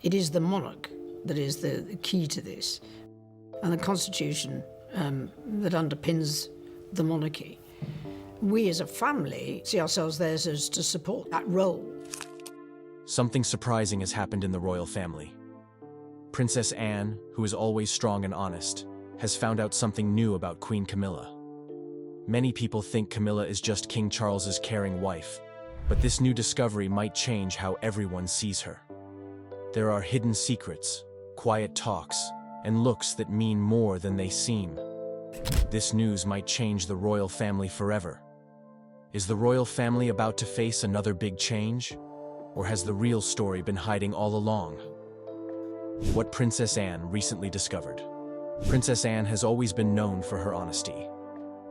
It is the monarch that is the key to this, and the constitution that underpins the monarchy. We as a family see ourselves there as to support that role. Something surprising has happened in the royal family. Princess Anne, who is always strong and honest, has found out something new about Queen Camilla. Many people think Camilla is just King Charles's caring wife, but this new discovery might change how everyone sees her. There are hidden secrets, quiet talks, and looks that mean more than they seem. This news might change the royal family forever. Is the royal family about to face another big change? Or has the real story been hiding all along? What Princess Anne recently discovered. Princess Anne has always been known for her honesty.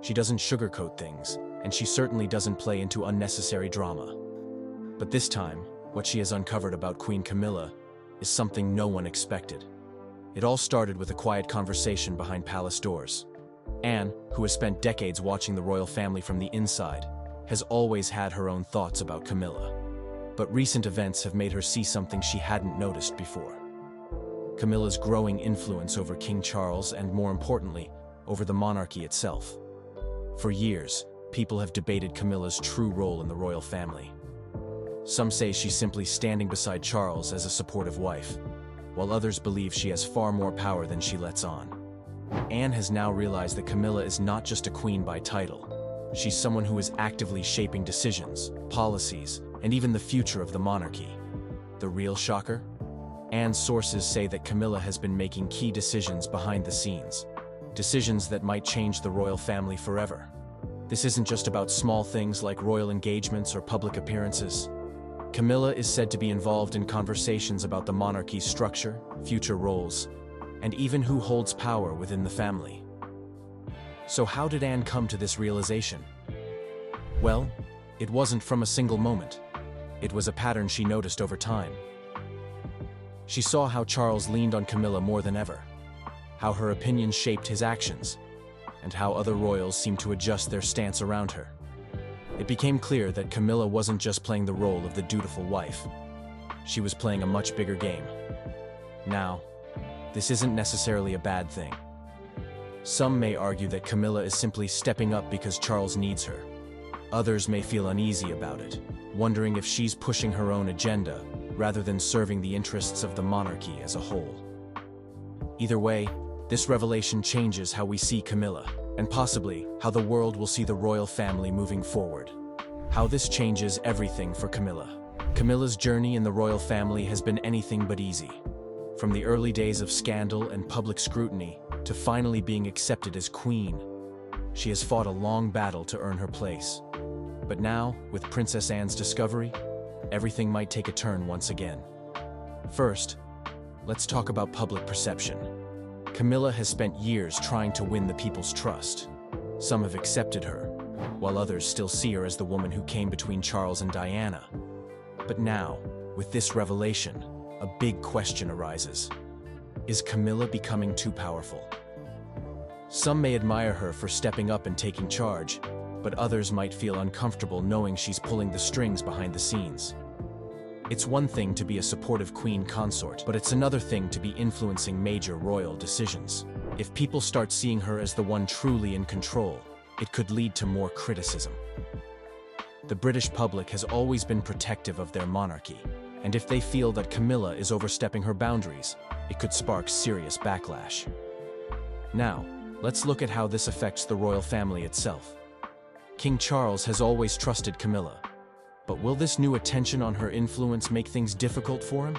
She doesn't sugarcoat things, and she certainly doesn't play into unnecessary drama. But this time, what she has uncovered about Queen Camilla is something no one expected. It all started with a quiet conversation behind palace doors. Anne, who has spent decades watching the royal family from the inside, has always had her own thoughts about Camilla. But recent events have made her see something she hadn't noticed before. Camilla's growing influence over King Charles and, more importantly, over the monarchy itself. For years, people have debated Camilla's true role in the royal family. Some say she's simply standing beside Charles as a supportive wife, while others believe she has far more power than she lets on. Anne has now realized that Camilla is not just a queen by title. She's someone who is actively shaping decisions, policies, and even the future of the monarchy. The real shocker? Anne's sources say that Camilla has been making key decisions behind the scenes, decisions that might change the royal family forever. This isn't just about small things like royal engagements or public appearances. Camilla is said to be involved in conversations about the monarchy's structure, future roles, and even who holds power within the family. So how did Anne come to this realization? Well, it wasn't from a single moment. It was a pattern she noticed over time. She saw how Charles leaned on Camilla more than ever, how her opinions shaped his actions, and how other royals seemed to adjust their stance around her. It became clear that Camilla wasn't just playing the role of the dutiful wife. She was playing a much bigger game. Now, this isn't necessarily a bad thing. Some may argue that Camilla is simply stepping up because Charles needs her. Others may feel uneasy about it, wondering if she's pushing her own agenda rather than serving the interests of the monarchy as a whole. Either way, this revelation changes how we see Camilla, and possibly how the world will see the royal family moving forward. How this changes everything for Camilla. Camilla's journey in the royal family has been anything but easy. From the early days of scandal and public scrutiny to finally being accepted as queen, she has fought a long battle to earn her place. But now, with Princess Anne's discovery, everything might take a turn once again. First, let's talk about public perception. Camilla has spent years trying to win the people's trust. Some have accepted her, while others still see her as the woman who came between Charles and Diana. But now, with this revelation, a big question arises. Is Camilla becoming too powerful? Some may admire her for stepping up and taking charge, but others might feel uncomfortable knowing she's pulling the strings behind the scenes. It's one thing to be a supportive queen consort, but it's another thing to be influencing major royal decisions. If people start seeing her as the one truly in control, it could lead to more criticism. The British public has always been protective of their monarchy, and if they feel that Camilla is overstepping her boundaries, it could spark serious backlash. Now, let's look at how this affects the royal family itself. King Charles has always trusted Camilla, but will this new attention on her influence make things difficult for him?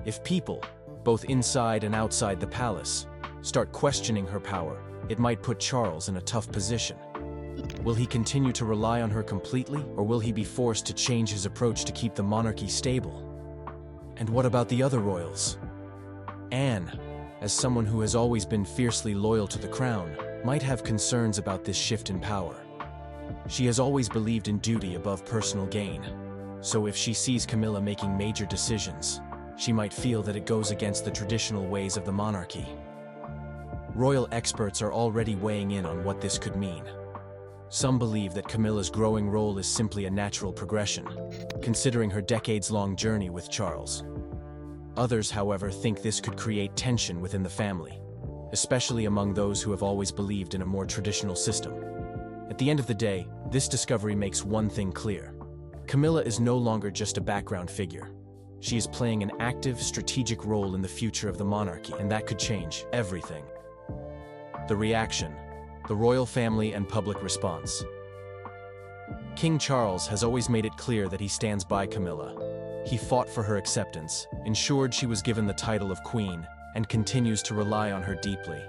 If people, both inside and outside the palace, start questioning her power, it might put Charles in a tough position. Will he continue to rely on her completely, or will he be forced to change his approach to keep the monarchy stable? And what about the other royals? Anne, as someone who has always been fiercely loyal to the crown, might have concerns about this shift in power. She has always believed in duty above personal gain, so if she sees Camilla making major decisions, she might feel that it goes against the traditional ways of the monarchy. Royal experts are already weighing in on what this could mean. Some believe that Camilla's growing role is simply a natural progression, considering her decades-long journey with Charles. Others, however, think this could create tension within the family, especially among those who have always believed in a more traditional system. At the end of the day, this discovery makes one thing clear. Camilla is no longer just a background figure. She is playing an active, strategic role in the future of the monarchy, and that could change everything. The reaction, the royal family and public response. King Charles has always made it clear that he stands by Camilla. He fought for her acceptance, ensured she was given the title of queen, and continues to rely on her deeply.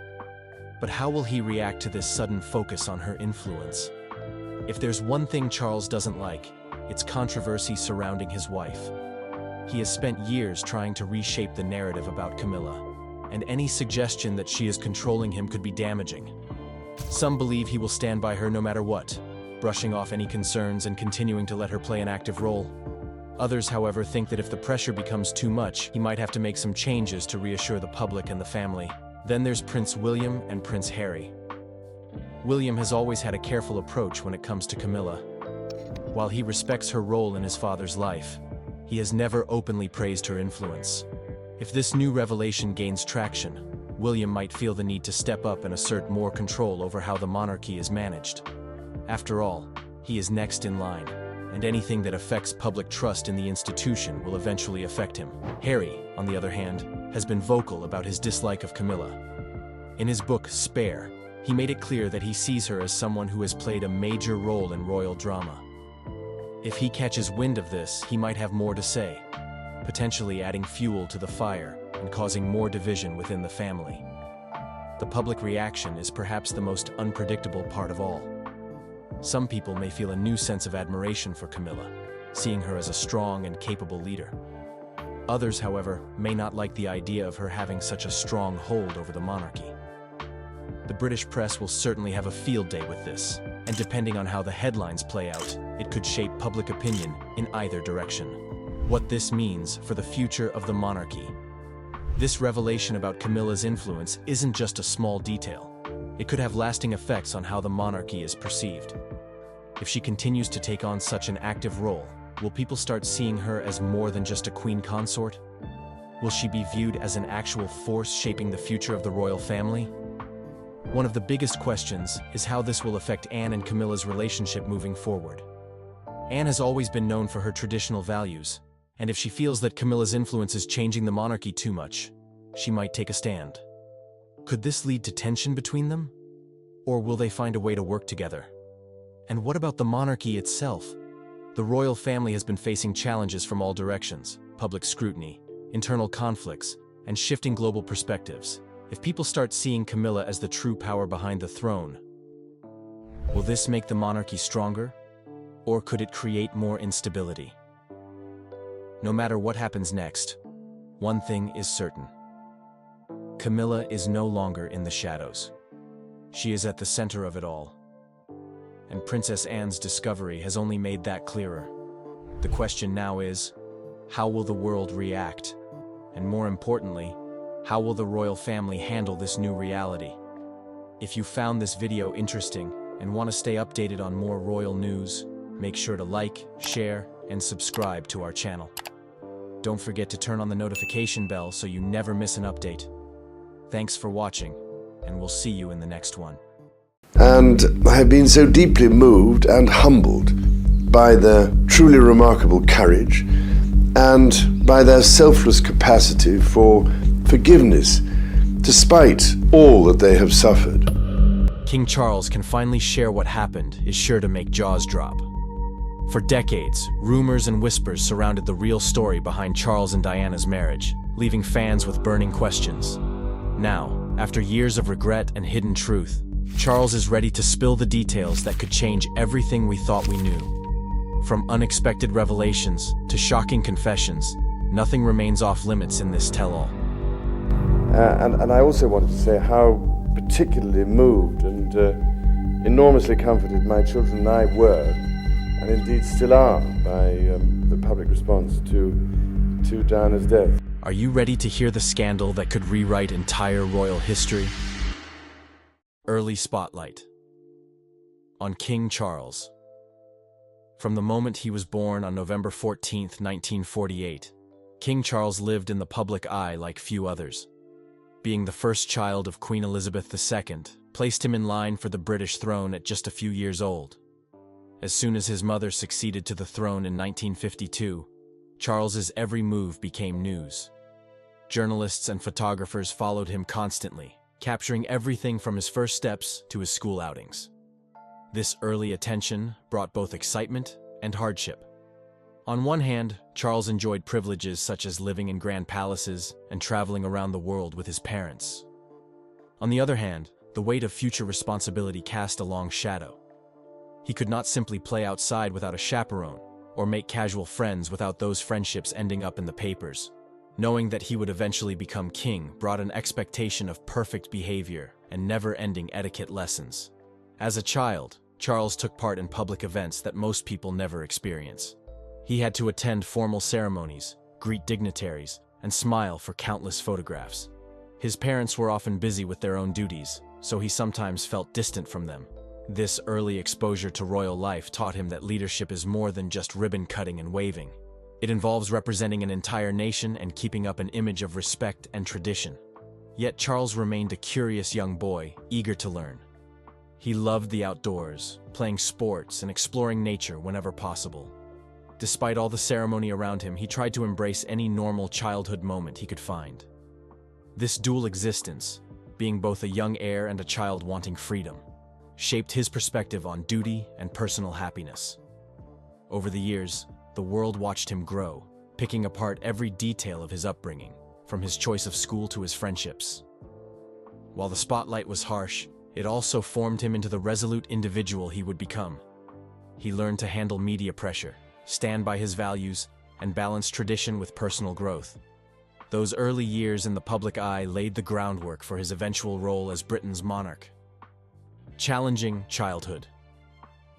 But how will he react to this sudden focus on her influence? If there's one thing Charles doesn't like, it's controversy surrounding his wife. He has spent years trying to reshape the narrative about Camilla, and any suggestion that she is controlling him could be damaging. Some believe he will stand by her no matter what, brushing off any concerns and continuing to let her play an active role. Others, however, think that if the pressure becomes too much, he might have to make some changes to reassure the public and the family. Then there's Prince William and Prince Harry. William has always had a careful approach when it comes to Camilla. While he respects her role in his father's life, he has never openly praised her influence. If this new revelation gains traction, William might feel the need to step up and assert more control over how the monarchy is managed. After all, he is next in line, and anything that affects public trust in the institution will eventually affect him. Harry, on the other hand, has been vocal about his dislike of Camilla. In his book, Spare, he made it clear that he sees her as someone who has played a major role in royal drama. If he catches wind of this, he might have more to say, potentially adding fuel to the fire and causing more division within the family. The public reaction is perhaps the most unpredictable part of all. Some people may feel a new sense of admiration for Camilla, seeing her as a strong and capable leader. Others, however, may not like the idea of her having such a strong hold over the monarchy. The British press will certainly have a field day with this, and depending on how the headlines play out, it could shape public opinion in either direction. What this means for the future of the monarchy. This revelation about Camilla's influence isn't just a small detail. It could have lasting effects on how the monarchy is perceived. If she continues to take on such an active role, will people start seeing her as more than just a queen consort? Will she be viewed as an actual force shaping the future of the royal family? One of the biggest questions is how this will affect Anne and Camilla's relationship moving forward. Anne has always been known for her traditional values, and if she feels that Camilla's influence is changing the monarchy too much, she might take a stand. Could this lead to tension between them? Or will they find a way to work together? And what about the monarchy itself? The royal family has been facing challenges from all directions: public scrutiny, internal conflicts, and shifting global perspectives. If people start seeing Camilla as the true power behind the throne, will this make the monarchy stronger? Or could it create more instability? No matter what happens next, one thing is certain. Camilla is no longer in the shadows. She is at the center of it all. And Princess Anne's discovery has only made that clearer. The question now is, how will the world react? And more importantly, how will the royal family handle this new reality? If you found this video interesting and want to stay updated on more royal news, make sure to like, share, and subscribe to our channel. Don't forget to turn on the notification bell so you never miss an update. Thanks for watching, and we'll see you in the next one. And I have been so deeply moved and humbled by their truly remarkable courage and by their selfless capacity for forgiveness, despite all that they have suffered. King Charles can finally share what happened is sure to make jaws drop. For decades, rumors and whispers surrounded the real story behind Charles and Diana's marriage, leaving fans with burning questions. Now, after years of regret and hidden truth, Charles is ready to spill the details that could change everything we thought we knew. From unexpected revelations to shocking confessions, nothing remains off limits in this tell-all. And I also wanted to say how particularly moved and enormously comforted my children and I were, and indeed still are, by the public response to Diana's death. Are you ready to hear the scandal that could rewrite entire royal history? Early spotlight on King Charles. From the moment he was born on November 14, 1948, King Charles lived in the public eye like few others. Being the first child of Queen Elizabeth II placed him in line for the British throne at just a few years old. As soon as his mother succeeded to the throne in 1952, Charles's every move became news. Journalists and photographers followed him constantly, capturing everything from his first steps to his school outings. This early attention brought both excitement and hardship. On one hand, Charles enjoyed privileges such as living in grand palaces and traveling around the world with his parents. On the other hand, the weight of future responsibility cast a long shadow. He could not simply play outside without a chaperone, or make casual friends without those friendships ending up in the papers. Knowing that he would eventually become king brought an expectation of perfect behavior and never-ending etiquette lessons. As a child, Charles took part in public events that most people never experience. He had to attend formal ceremonies, greet dignitaries, and smile for countless photographs. His parents were often busy with their own duties, so he sometimes felt distant from them. This early exposure to royal life taught him that leadership is more than just ribbon cutting and waving. It involves representing an entire nation and keeping up an image of respect and tradition. Yet Charles remained a curious young boy, eager to learn. He loved the outdoors, playing sports and exploring nature whenever possible. Despite all the ceremony around him, he tried to embrace any normal childhood moment he could find. This dual existence, being both a young heir and a child wanting freedom, shaped his perspective on duty and personal happiness. Over the years, the world watched him grow, picking apart every detail of his upbringing, from his choice of school to his friendships. While the spotlight was harsh, it also formed him into the resolute individual he would become. He learned to handle media pressure, stand by his values, and balance tradition with personal growth. Those early years in the public eye laid the groundwork for his eventual role as Britain's monarch. Challenging childhood.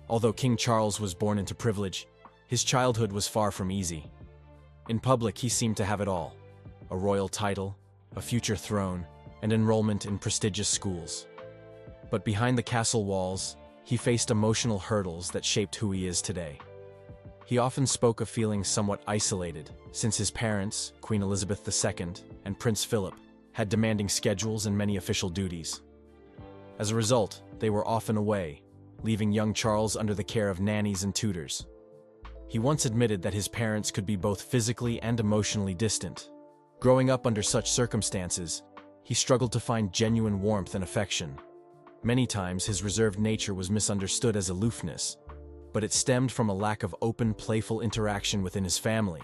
Although King Charles was born into privilege, his childhood was far from easy. In public, he seemed to have it all: a royal title, a future throne, and enrollment in prestigious schools. But behind the castle walls, he faced emotional hurdles that shaped who he is today. He often spoke of feeling somewhat isolated, since his parents, Queen Elizabeth II and Prince Philip, had demanding schedules and many official duties. As a result, they were often away, leaving young Charles under the care of nannies and tutors. He once admitted that his parents could be both physically and emotionally distant. Growing up under such circumstances, he struggled to find genuine warmth and affection. Many times his reserved nature was misunderstood as aloofness, but it stemmed from a lack of open, playful interaction within his family.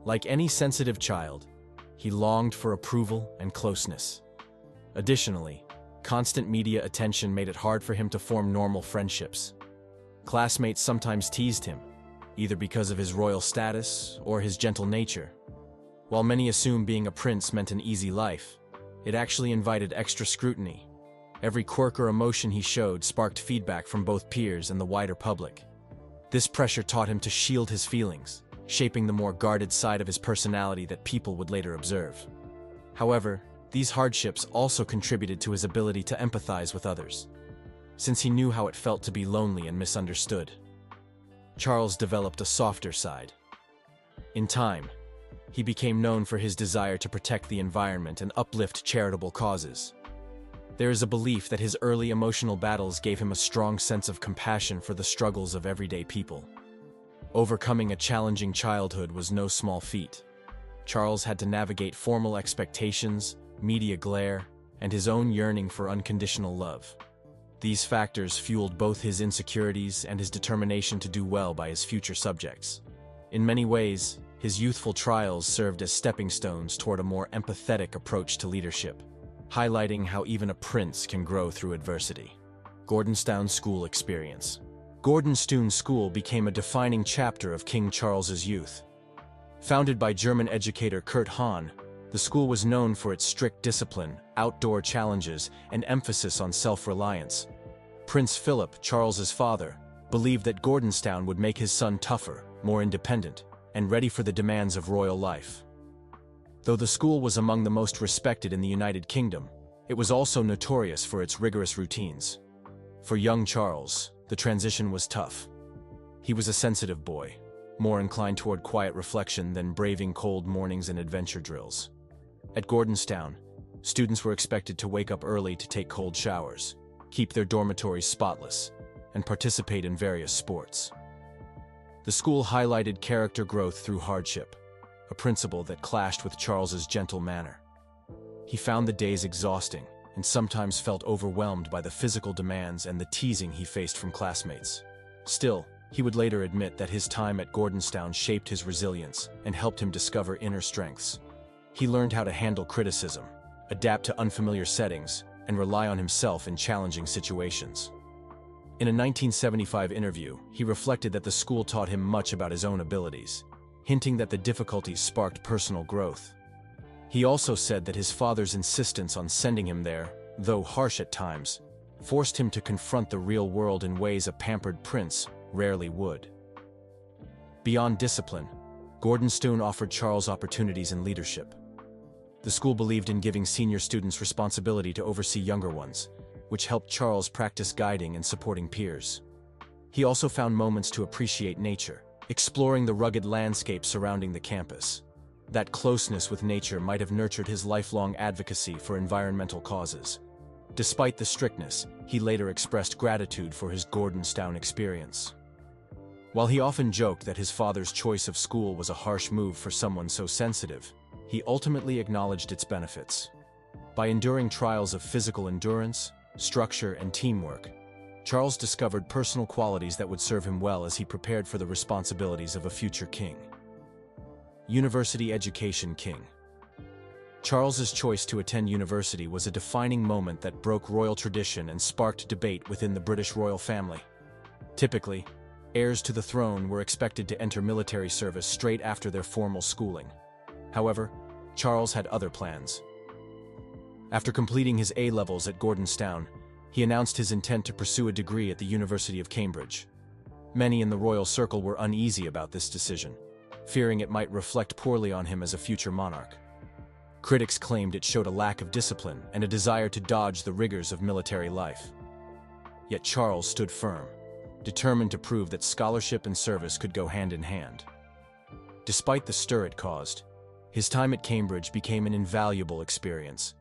Like any sensitive child, he longed for approval and closeness. Additionally, constant media attention made it hard for him to form normal friendships. Classmates sometimes teased him, either because of his royal status or his gentle nature. While many assumed being a prince meant an easy life, it actually invited extra scrutiny. Every quirk or emotion he showed sparked feedback from both peers and the wider public. This pressure taught him to shield his feelings, shaping the more guarded side of his personality that people would later observe. However, these hardships also contributed to his ability to empathize with others, since he knew how it felt to be lonely and misunderstood. Charles developed a softer side. In time, he became known for his desire to protect the environment and uplift charitable causes. There is a belief that his early emotional battles gave him a strong sense of compassion for the struggles of everyday people. Overcoming a challenging childhood was no small feat. Charles had to navigate formal expectations, media glare, and his own yearning for unconditional love. These factors fueled both his insecurities and his determination to do well by his future subjects. In many ways, his youthful trials served as stepping stones toward a more empathetic approach to leadership, highlighting how even a prince can grow through adversity. Gordonstoun School experience. Gordonstoun School became a defining chapter of King Charles's youth. Founded by German educator Kurt Hahn, the school was known for its strict discipline, outdoor challenges, and emphasis on self-reliance. Prince Philip, Charles's father, believed that Gordonstoun would make his son tougher, more independent, and ready for the demands of royal life. Though the school was among the most respected in the United Kingdom, it was also notorious for its rigorous routines. For young Charles, the transition was tough. He was a sensitive boy, more inclined toward quiet reflection than braving cold mornings and adventure drills. At Gordonstown, students were expected to wake up early to take cold showers, keep their dormitories spotless, and participate in various sports. The school highlighted character growth through hardship, a principle that clashed with Charles's gentle manner. He found the days exhausting and sometimes felt overwhelmed by the physical demands and the teasing he faced from classmates. Still, he would later admit that his time at Gordonstown shaped his resilience and helped him discover inner strengths. He learned how to handle criticism, adapt to unfamiliar settings, and rely on himself in challenging situations. In a 1975 interview, he reflected that the school taught him much about his own abilities, hinting that the difficulties sparked personal growth. He also said that his father's insistence on sending him there, though harsh at times, forced him to confront the real world in ways a pampered prince rarely would. Beyond discipline, Gordonstown offered Charles opportunities in leadership. The school believed in giving senior students responsibility to oversee younger ones, which helped Charles practice guiding and supporting peers. He also found moments to appreciate nature, exploring the rugged landscape surrounding the campus. That closeness with nature might have nurtured his lifelong advocacy for environmental causes. Despite the strictness, he later expressed gratitude for his Gordonstown experience. While he often joked that his father's choice of school was a harsh move for someone so sensitive, he ultimately acknowledged its benefits. By enduring trials of physical endurance, structure, and teamwork, Charles discovered personal qualities that would serve him well as he prepared for the responsibilities of a future king. University education king. Charles's choice to attend university was a defining moment that broke royal tradition and sparked debate within the British royal family. Typically, heirs to the throne were expected to enter military service straight after their formal schooling. However, Charles had other plans. After completing his A-levels at Gordonstown, he announced his intent to pursue a degree at the University of Cambridge. Many in the royal circle were uneasy about this decision, fearing it might reflect poorly on him as a future monarch. Critics claimed it showed a lack of discipline and a desire to dodge the rigors of military life. Yet Charles stood firm, determined to prove that scholarship and service could go hand in hand. Despite the stir it caused, his time at Cambridge became an invaluable experience.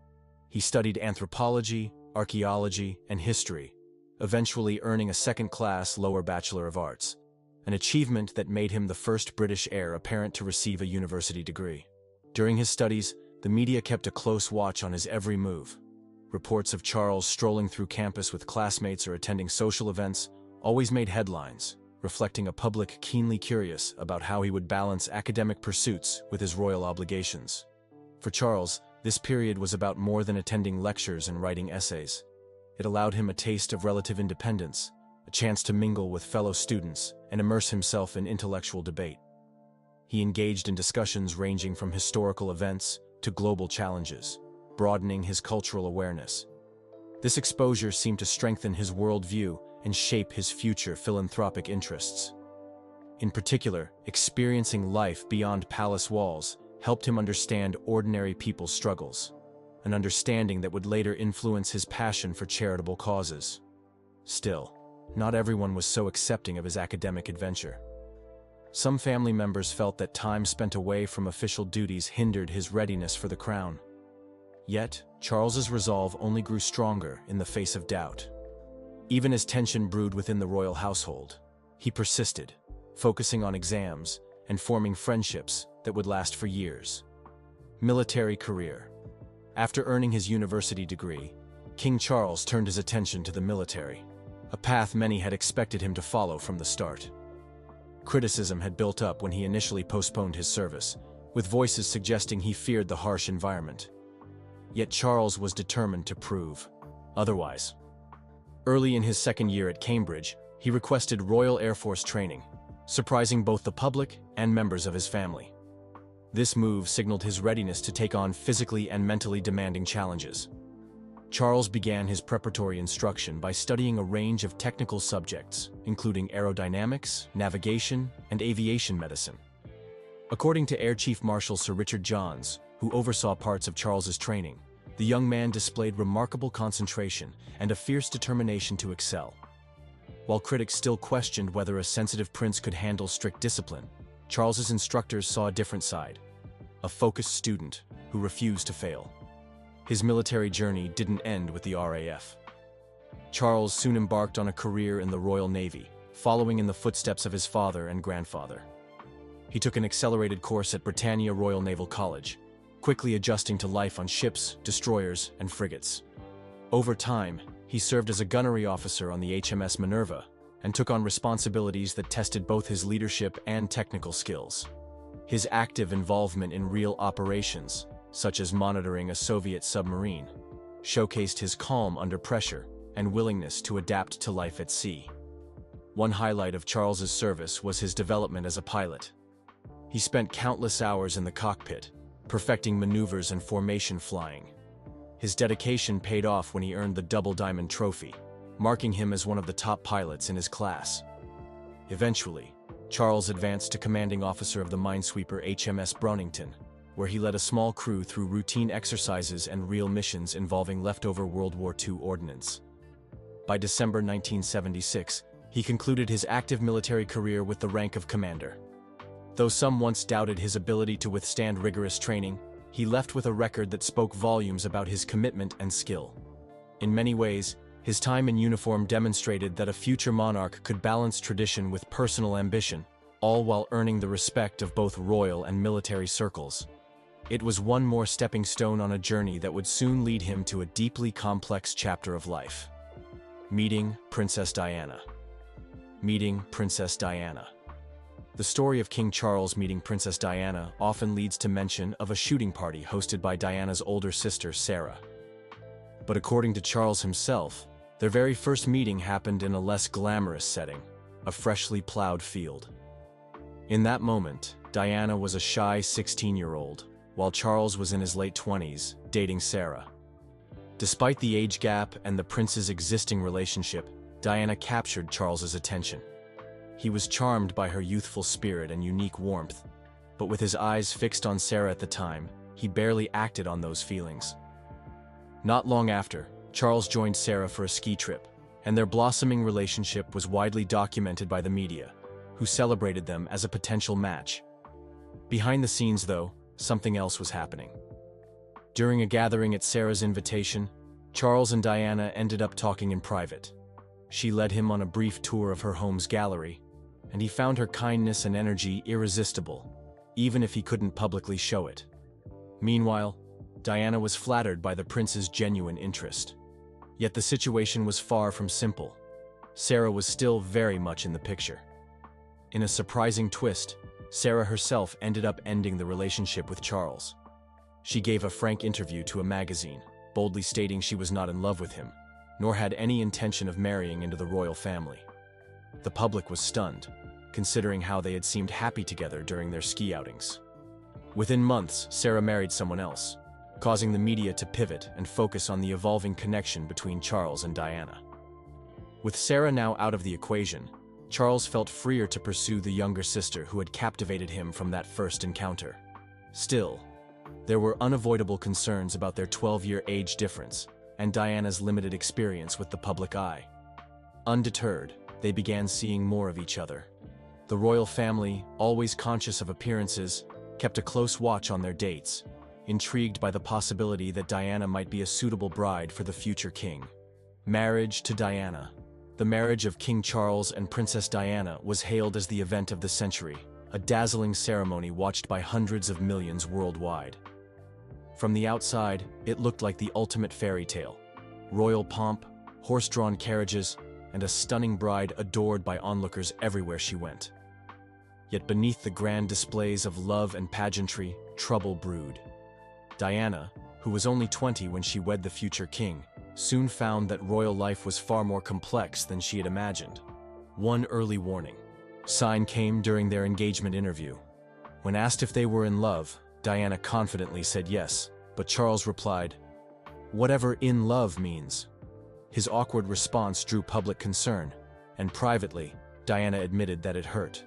He studied anthropology, archaeology, and history, eventually earning a second-class lower Bachelor of Arts, an achievement that made him the first British heir apparent to receive a university degree. During his studies, the media kept a close watch on his every move. Reports of Charles strolling through campus with classmates or attending social events always made headlines, reflecting a public keenly curious about how he would balance academic pursuits with his royal obligations. For Charles, this period was about more than attending lectures and writing essays. It allowed him a taste of relative independence, a chance to mingle with fellow students and immerse himself in intellectual debate. He engaged in discussions ranging from historical events to global challenges, broadening his cultural awareness. This exposure seemed to strengthen his worldview and shape his future philanthropic interests. In particular, experiencing life beyond palace walls helped him understand ordinary people's struggles, an understanding that would later influence his passion for charitable causes. Still, not everyone was so accepting of his academic adventure. Some family members felt that time spent away from official duties hindered his readiness for the crown. Yet, Charles's resolve only grew stronger in the face of doubt. Even as tension brewed within the royal household, he persisted, focusing on exams and forming friendships that would last for years. Military career. After earning his university degree, King Charles turned his attention to the military, a path many had expected him to follow from the start. Criticism had built up when he initially postponed his service, with voices suggesting he feared the harsh environment. Yet Charles was determined to prove otherwise. Early in his second year at Cambridge, he requested Royal Air Force training, surprising both the public and members of his family. This move signaled his readiness to take on physically and mentally demanding challenges. Charles began his preparatory instruction by studying a range of technical subjects, including aerodynamics, navigation, and aviation medicine. According to Air Chief Marshal Sir Richard Johns, who oversaw parts of Charles's training, the young man displayed remarkable concentration and a fierce determination to excel. While critics still questioned whether a sensitive prince could handle strict discipline, Charles's instructors saw a different side, a focused student who refused to fail. His military journey didn't end with the RAF. Charles soon embarked on a career in the Royal Navy, following in the footsteps of his father and grandfather. He took an accelerated course at Britannia Royal Naval College, quickly adjusting to life on ships, destroyers, and frigates. Over time, he served as a gunnery officer on the HMS Minerva and took on responsibilities that tested both his leadership and technical skills. His active involvement in real operations, such as monitoring a Soviet submarine, showcased his calm under pressure and willingness to adapt to life at sea. One highlight of Charles's service was his development as a pilot. He spent countless hours in the cockpit, perfecting maneuvers and formation flying. His dedication paid off when he earned the Double Diamond Trophy, marking him as one of the top pilots in his class. Eventually, Charles advanced to commanding officer of the minesweeper HMS Brownington, where he led a small crew through routine exercises and real missions involving leftover World War II ordnance. By December 1976, he concluded his active military career with the rank of commander. Though some once doubted his ability to withstand rigorous training, he left with a record that spoke volumes about his commitment and skill. In many ways, his time in uniform demonstrated that a future monarch could balance tradition with personal ambition, all while earning the respect of both royal and military circles. It was one more stepping stone on a journey that would soon lead him to a deeply complex chapter of life. Meeting Princess Diana. Meeting Princess Diana. The story of King Charles meeting Princess Diana often leads to mention of a shooting party hosted by Diana's older sister, Sarah. But according to Charles himself, their very first meeting happened in a less glamorous setting, a freshly plowed field. In that moment, Diana was a shy 16-year-old, while Charles was in his late 20s, dating Sarah. Despite the age gap and the prince's existing relationship, Diana captured Charles's attention. He was charmed by her youthful spirit and unique warmth, but with his eyes fixed on Sarah at the time, he barely acted on those feelings. Not long after, Charles joined Sarah for a ski trip, and their blossoming relationship was widely documented by the media, who celebrated them as a potential match. Behind the scenes, though, something else was happening. During a gathering at Sarah's invitation, Charles and Diana ended up talking in private. She led him on a brief tour of her home's gallery, and he found her kindness and energy irresistible, even if he couldn't publicly show it. Meanwhile, Diana was flattered by the prince's genuine interest. Yet the situation was far from simple. Sarah was still very much in the picture. In a surprising twist, Sarah herself ended up ending the relationship with Charles. She gave a frank interview to a magazine, boldly stating she was not in love with him, nor had any intention of marrying into the royal family. The public was stunned, considering how they had seemed happy together during their ski outings. Within months, Sarah married someone else, causing the media to pivot and focus on the evolving connection between Charles and Diana. With Sarah now out of the equation, Charles felt freer to pursue the younger sister who had captivated him from that first encounter. Still, there were unavoidable concerns about their 12-year age difference and Diana's limited experience with the public eye. Undeterred, they began seeing more of each other. The royal family, always conscious of appearances, kept a close watch on their dates, intrigued by the possibility that Diana might be a suitable bride for the future king. Marriage to Diana. The marriage of King Charles and Princess Diana was hailed as the event of the century, a dazzling ceremony watched by hundreds of millions worldwide. From the outside, it looked like the ultimate fairy tale. Royal pomp, horse-drawn carriages, and a stunning bride adored by onlookers everywhere she went. Yet beneath the grand displays of love and pageantry, trouble brewed. Diana, who was only 20 when she wed the future king, soon found that royal life was far more complex than she had imagined. One early warning sign came during their engagement interview. When asked if they were in love, Diana confidently said yes, but Charles replied, "Whatever in love means." His awkward response drew public concern, and privately, Diana admitted that it hurt.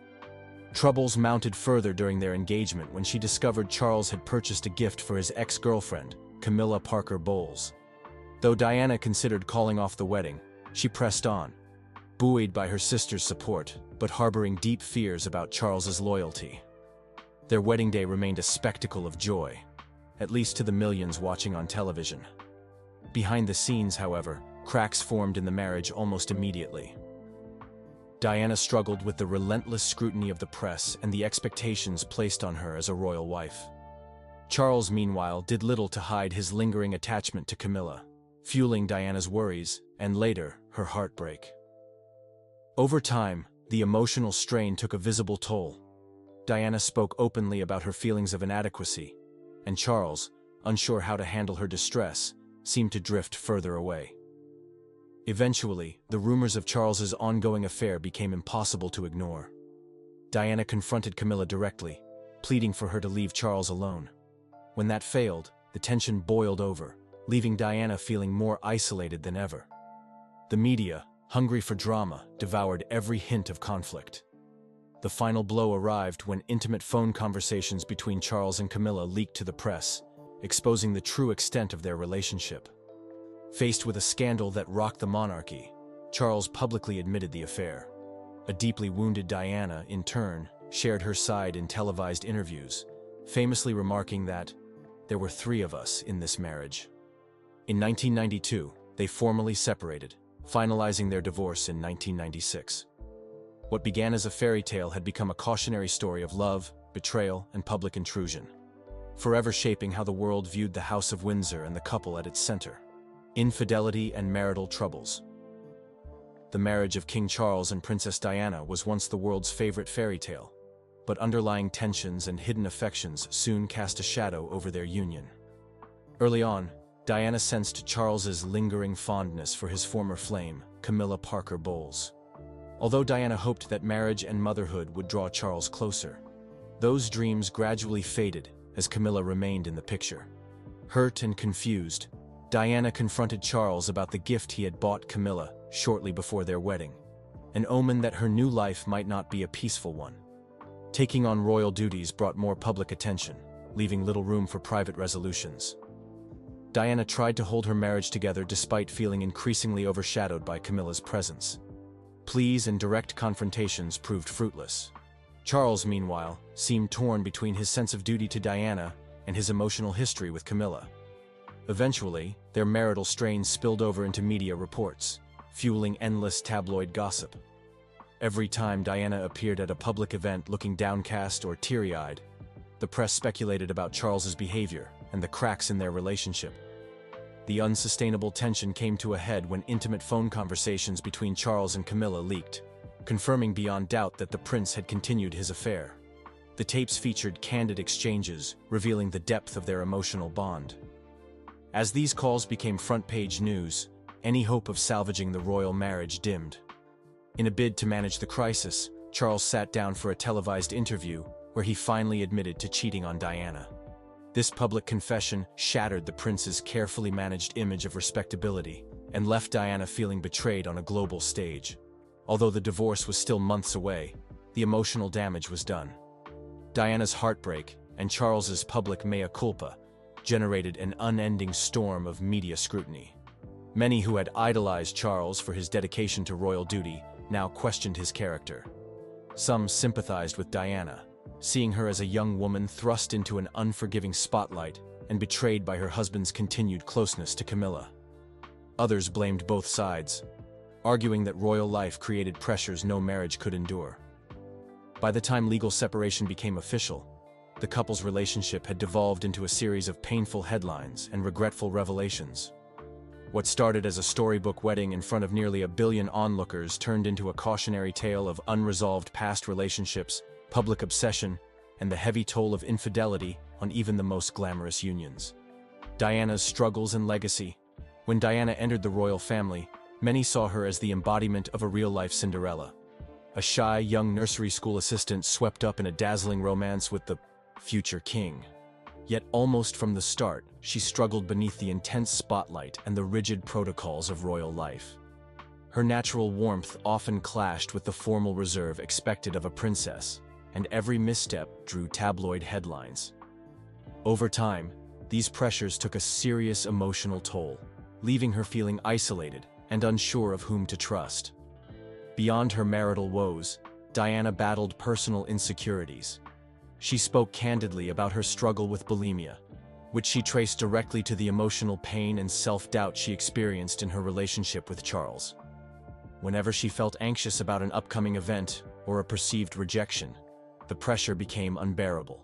Troubles mounted further during their engagement when she discovered Charles had purchased a gift for his ex-girlfriend, Camilla Parker Bowles. Though Diana considered calling off the wedding, she pressed on, buoyed by her sister's support, but harboring deep fears about Charles's loyalty. Their wedding day remained a spectacle of joy, at least to the millions watching on television. Behind the scenes, however, cracks formed in the marriage almost immediately. Diana struggled with the relentless scrutiny of the press and the expectations placed on her as a royal wife. Charles, meanwhile, did little to hide his lingering attachment to Camilla, fueling Diana's worries and later her heartbreak. Over time, the emotional strain took a visible toll. Diana spoke openly about her feelings of inadequacy, and Charles, unsure how to handle her distress, seemed to drift further away. Eventually, the rumors of Charles's ongoing affair became impossible to ignore. Diana confronted Camilla directly, pleading for her to leave Charles alone. When that failed, the tension boiled over, leaving Diana feeling more isolated than ever. The media, hungry for drama, devoured every hint of conflict. The final blow arrived when intimate phone conversations between Charles and Camilla leaked to the press, exposing the true extent of their relationship. Faced with a scandal that rocked the monarchy, Charles publicly admitted the affair. A deeply wounded Diana, in turn, shared her side in televised interviews, famously remarking that, "There were 3 of us in this marriage." In 1992, they formally separated, finalizing their divorce in 1996. What began as a fairy tale had become a cautionary story of love, betrayal, and public intrusion, forever shaping how the world viewed the House of Windsor and the couple at its center: infidelity and marital troubles. The marriage of King Charles and Princess Diana was once the world's favorite fairy tale, but underlying tensions and hidden affections soon cast a shadow over their union. Early on, Diana sensed Charles's lingering fondness for his former flame, Camilla Parker Bowles. Although Diana hoped that marriage and motherhood would draw Charles closer, those dreams gradually faded as Camilla remained in the picture. Hurt and confused, Diana confronted Charles about the gift he had bought Camilla shortly before their wedding, an omen that her new life might not be a peaceful one. Taking on royal duties brought more public attention, leaving little room for private resolutions. Diana tried to hold her marriage together despite feeling increasingly overshadowed by Camilla's presence. Pleas and direct confrontations proved fruitless. Charles, meanwhile, seemed torn between his sense of duty to Diana and his emotional history with Camilla. Eventually, their marital strains spilled over into media reports, fueling endless tabloid gossip. Every time Diana appeared at a public event looking downcast or teary-eyed, the press speculated about Charles's behavior and the cracks in their relationship. The unsustainable tension came to a head when intimate phone conversations between Charles and Camilla leaked, confirming beyond doubt that the prince had continued his affair. The tapes featured candid exchanges, revealing the depth of their emotional bond. As these calls became front-page news, any hope of salvaging the royal marriage dimmed. In a bid to manage the crisis, Charles sat down for a televised interview where he finally admitted to cheating on Diana. This public confession shattered the prince's carefully managed image of respectability and left Diana feeling betrayed on a global stage. Although the divorce was still months away, the emotional damage was done. Diana's heartbreak and Charles's public mea culpa generated an unending storm of media scrutiny. Many who had idolized Charles for his dedication to royal duty now questioned his character. Some sympathized with Diana, seeing her as a young woman thrust into an unforgiving spotlight and betrayed by her husband's continued closeness to Camilla. Others blamed both sides, arguing that royal life created pressures no marriage could endure. By the time legal separation became official, the couple's relationship had devolved into a series of painful headlines and regretful revelations. What started as a storybook wedding in front of nearly 1 billion onlookers turned into a cautionary tale of unresolved past relationships, public obsession, and the heavy toll of infidelity on even the most glamorous unions. Diana's struggles and legacy. When Diana entered the royal family, many saw her as the embodiment of a real-life Cinderella. A shy young nursery school assistant swept up in a dazzling romance with the future king. Yet almost from the start, she struggled beneath the intense spotlight and the rigid protocols of royal life. Her natural warmth often clashed with the formal reserve expected of a princess, and every misstep drew tabloid headlines. Over time, these pressures took a serious emotional toll, leaving her feeling isolated and unsure of whom to trust. Beyond her marital woes, Diana battled personal insecurities. she spoke candidly about her struggle with bulimia, which she traced directly to the emotional pain and self-doubt she experienced in her relationship with Charles. Whenever she felt anxious about an upcoming event or a perceived rejection, the pressure became unbearable.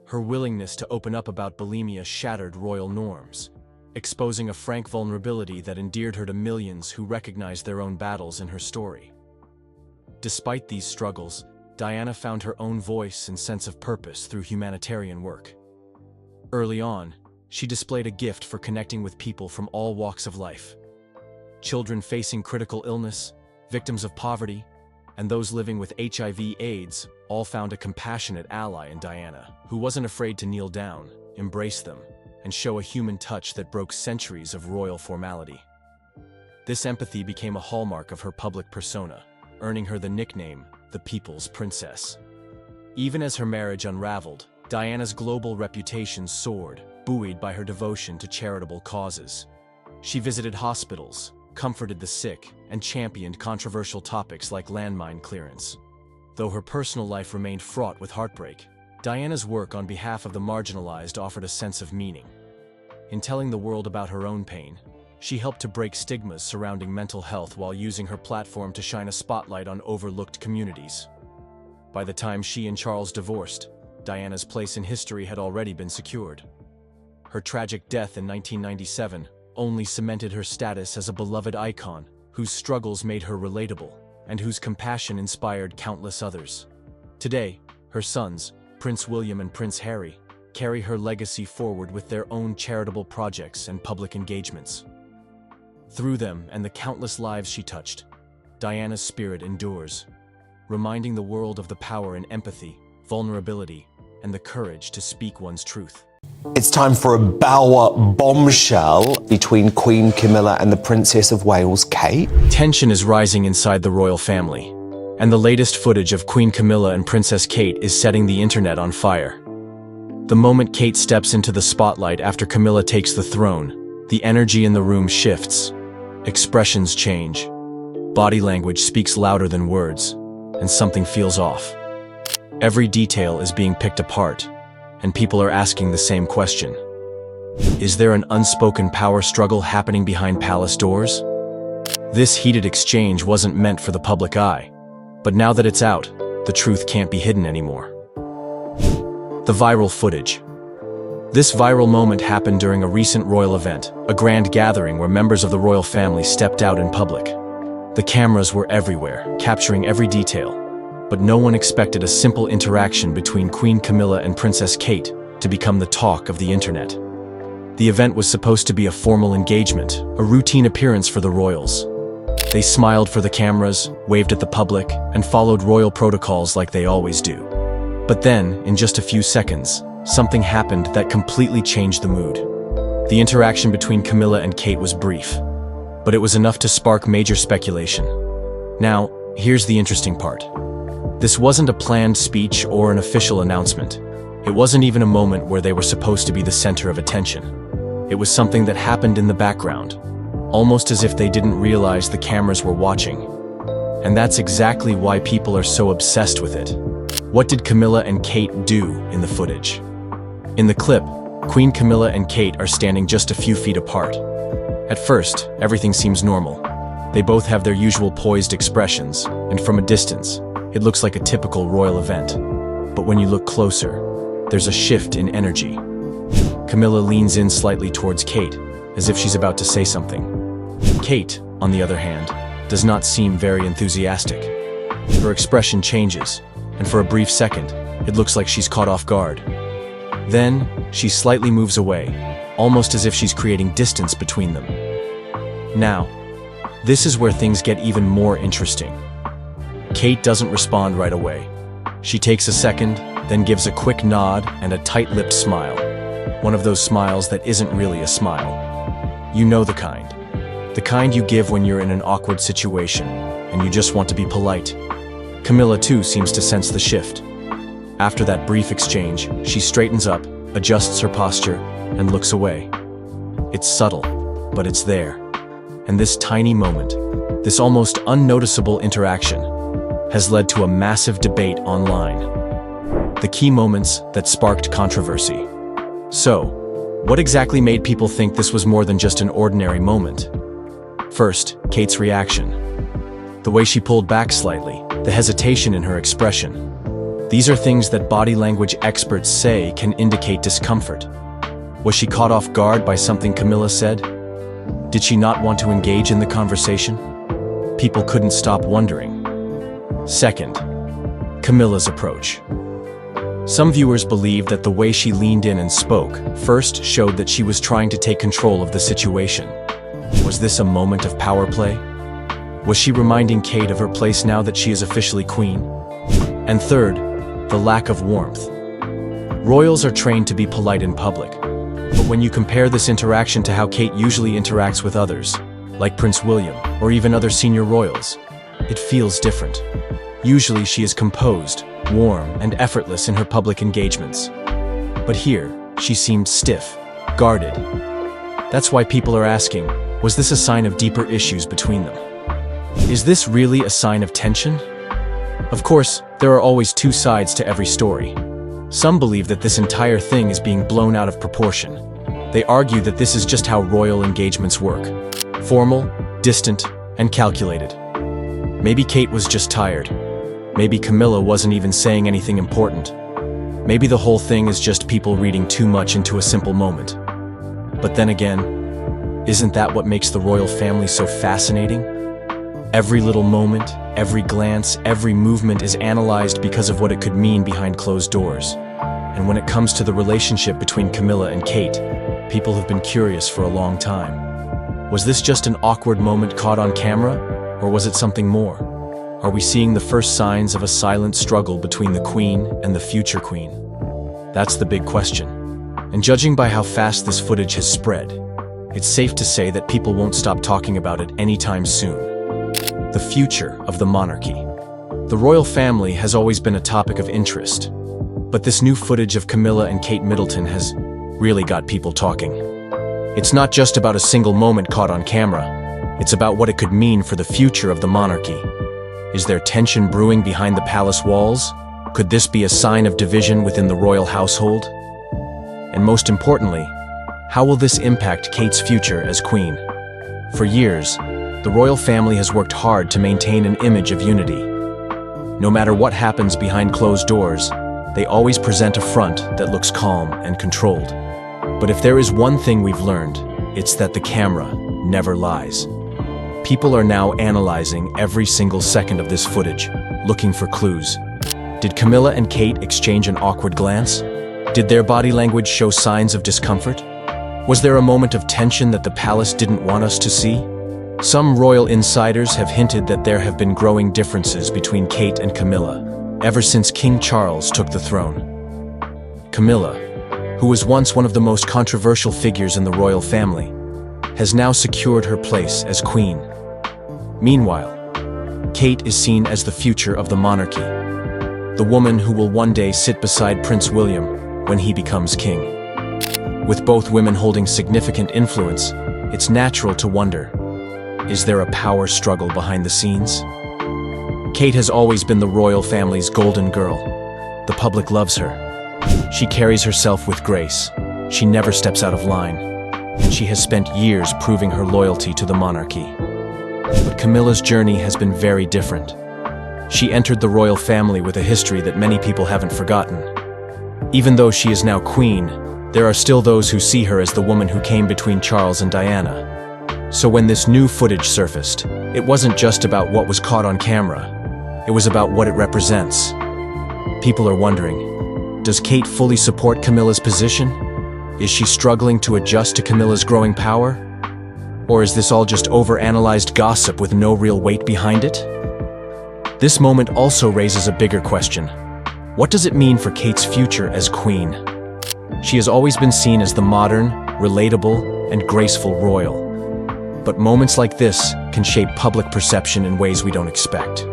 Her willingness to open up about bulimia shattered royal norms, exposing a frank vulnerability that endeared her to millions who recognized their own battles in her story. Despite these struggles, Diana found her own voice and sense of purpose through humanitarian work. Early on, she displayed a gift for connecting with people from all walks of life. Children facing critical illness, victims of poverty, and those living with HIV/AIDS all found a compassionate ally in Diana, who wasn't afraid to kneel down, embrace them, and show a human touch that broke centuries of royal formality. This empathy became a hallmark of her public persona, earning her the nickname, the People's Princess. Even as her marriage unraveled, Diana's global reputation soared, buoyed by her devotion to charitable causes. She visited hospitals, comforted the sick, and championed controversial topics like landmine clearance. Though her personal life remained fraught with heartbreak, Diana's work on behalf of the marginalized offered a sense of meaning. In telling the world about her own pain, she helped to break stigmas surrounding mental health while using her platform to shine a spotlight on overlooked communities. By the time she and Charles divorced, Diana's place in history had already been secured. Her tragic death in 1997 only cemented her status as a beloved icon whose struggles made her relatable and whose compassion inspired countless others. Today, her sons, Prince William and Prince Harry, carry her legacy forward with their own charitable projects and public engagements. Through them and the countless lives she touched, Diana's spirit endures, reminding the world of the power in empathy, vulnerability, and the courage to speak one's truth. It's time for a Bower bombshell between Queen Camilla and the Princess of Wales, Kate. Tension is rising inside the royal family, and the latest footage of Queen Camilla and Princess Kate is setting the internet on fire. The moment Kate steps into the spotlight after Camilla takes the throne, the energy in the room shifts. Expressions change. Body language speaks louder than words, and something feels off. Every detail is being picked apart, and people are asking the same question. Is there an unspoken power struggle happening behind palace doors? This heated exchange wasn't meant for the public eye, but now that it's out, the truth can't be hidden anymore. The viral footage. This viral moment happened during a recent royal event, a grand gathering where members of the royal family stepped out in public. The cameras were everywhere, capturing every detail, but no one expected a simple interaction between Queen Camilla and Princess Kate to become the talk of the internet. The event was supposed to be a formal engagement, a routine appearance for the royals. They smiled for the cameras, waved at the public, and followed royal protocols like they always do. But then, in just a few seconds, something happened that completely changed the mood. The interaction between Camilla and Kate was brief, but it was enough to spark major speculation. Now, here's the interesting part. This wasn't a planned speech or an official announcement. It wasn't even a moment where they were supposed to be the center of attention. It was something that happened in the background, almost as if they didn't realize the cameras were watching. And that's exactly why people are so obsessed with it. What did Camilla and Kate do in the footage? In the clip, Queen Camilla and Kate are standing just a few feet apart. At first, everything seems normal. They both have their usual poised expressions, and from a distance, it looks like a typical royal event. But when you look closer, there's a shift in energy. Camilla leans in slightly towards Kate, as if she's about to say something. Kate, on the other hand, does not seem very enthusiastic. Her expression changes, and for a brief second, it looks like she's caught off guard. Then, she slightly moves away, almost as if she's creating distance between them. Now, this is where things get even more interesting. Kate doesn't respond right away. She takes a second, then gives a quick nod and a tight-lipped smile. One of those smiles that isn't really a smile. You know the kind. The kind you give when you're in an awkward situation, and you just want to be polite. Camilla, too, seems to sense the shift. After that brief exchange, she straightens up, adjusts her posture, and looks away. It's subtle, but it's there. And this tiny moment, this almost unnoticeable interaction, has led to a massive debate online. the key moments that sparked controversy. So, what exactly made people think this was more than just an ordinary moment? First, Kate's reaction. The way she pulled back slightly, the hesitation in her expression. These are things that body language experts say can indicate discomfort. Was she caught off guard by something Camilla said? Did she not want to engage in the conversation? People couldn't stop wondering. Second, Camilla's approach. Some viewers believe that the way she leaned in and spoke first showed that she was trying to take control of the situation. Was this a moment of power play? Was she reminding Kate of her place now that she is officially queen? And third, the lack of warmth. Royals are trained to be polite in public, but when you compare this interaction to how Kate usually interacts with others, like Prince William or even other senior royals, it feels different. Usually she is composed, warm, and effortless in her public engagements. But here, she seemed stiff, guarded. That's why people are asking, was this a sign of deeper issues between them? Is this really a sign of tension? Of course, there are always two sides to every story. Some believe that this entire thing is being blown out of proportion. They argue that this is just how royal engagements work. Formal, distant, and calculated. Maybe Kate was just tired. Maybe Camilla wasn't even saying anything important. Maybe the whole thing is just people reading too much into a simple moment. But then again, isn't that what makes the royal family so fascinating? Every little moment, every glance, every movement is analyzed because of what it could mean behind closed doors. And when it comes to the relationship between Camilla and Kate, people have been curious for a long time. Was this just an awkward moment caught on camera, or was it something more? Are we seeing the first signs of a silent struggle between the queen and the future queen? That's the big question. And judging by how fast this footage has spread, it's safe to say that people won't stop talking about it anytime soon. The future of the monarchy. The royal family has always been a topic of interest, but this new footage of Camilla and Kate Middleton has really got people talking. It's not just about a single moment caught on camera, it's about what it could mean for the future of the monarchy. Is there tension brewing behind the palace walls? Could this be a sign of division within the royal household? And most importantly, how will this impact Kate's future as queen? For years, the royal family has worked hard to maintain an image of unity. No matter what happens behind closed doors, they always present a front that looks calm and controlled. But if there is one thing we've learned, it's that the camera never lies. People are now analyzing every single second of this footage, looking for clues. Did Camilla and Kate exchange an awkward glance? Did their body language show signs of discomfort? Was there a moment of tension that the palace didn't want us to see? Some royal insiders have hinted that there have been growing differences between Kate and Camilla ever since King Charles took the throne. Camilla, who was once one of the most controversial figures in the royal family, has now secured her place as queen. Meanwhile, Kate is seen as the future of the monarchy, the woman who will one day sit beside Prince William when he becomes king. With both women holding significant influence, it's natural to wonder, is there a power struggle behind the scenes? Kate has always been the royal family's golden girl. The public loves her. She carries herself with grace. She never steps out of line. And she has spent years proving her loyalty to the monarchy. But Camilla's journey has been very different. She entered the royal family with a history that many people haven't forgotten. Even though she is now queen, there are still those who see her as the woman who came between Charles and Diana. So when this new footage surfaced, it wasn't just about what was caught on camera. It was about what it represents. People are wondering, does Kate fully support Camilla's position? Is she struggling to adjust to Camilla's growing power? Or is this all just overanalyzed gossip with no real weight behind it? This moment also raises a bigger question. What does it mean for Kate's future as queen? She has always been seen as the modern, relatable, and graceful royal. But moments like this can shape public perception in ways we don't expect.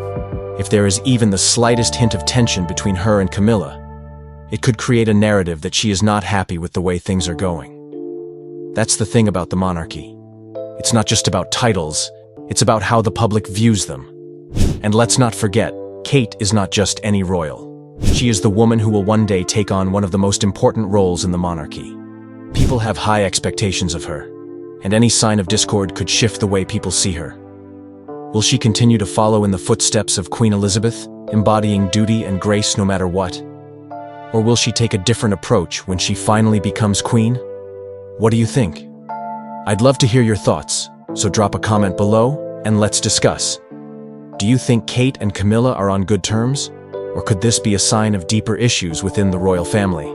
If there is even the slightest hint of tension between her and Camilla, it could create a narrative that she is not happy with the way things are going. That's the thing about the monarchy. It's not just about titles, it's about how the public views them. And let's not forget, Kate is not just any royal. She is the woman who will one day take on one of the most important roles in the monarchy. People have high expectations of her, and any sign of discord could shift the way people see her. Will she continue to follow in the footsteps of Queen Elizabeth, embodying duty and grace no matter what? Or will she take a different approach when she finally becomes queen? What do you think? I'd love to hear your thoughts, so drop a comment below and let's discuss. Do you think Kate and Camilla are on good terms? Or could this be a sign of deeper issues within the royal family?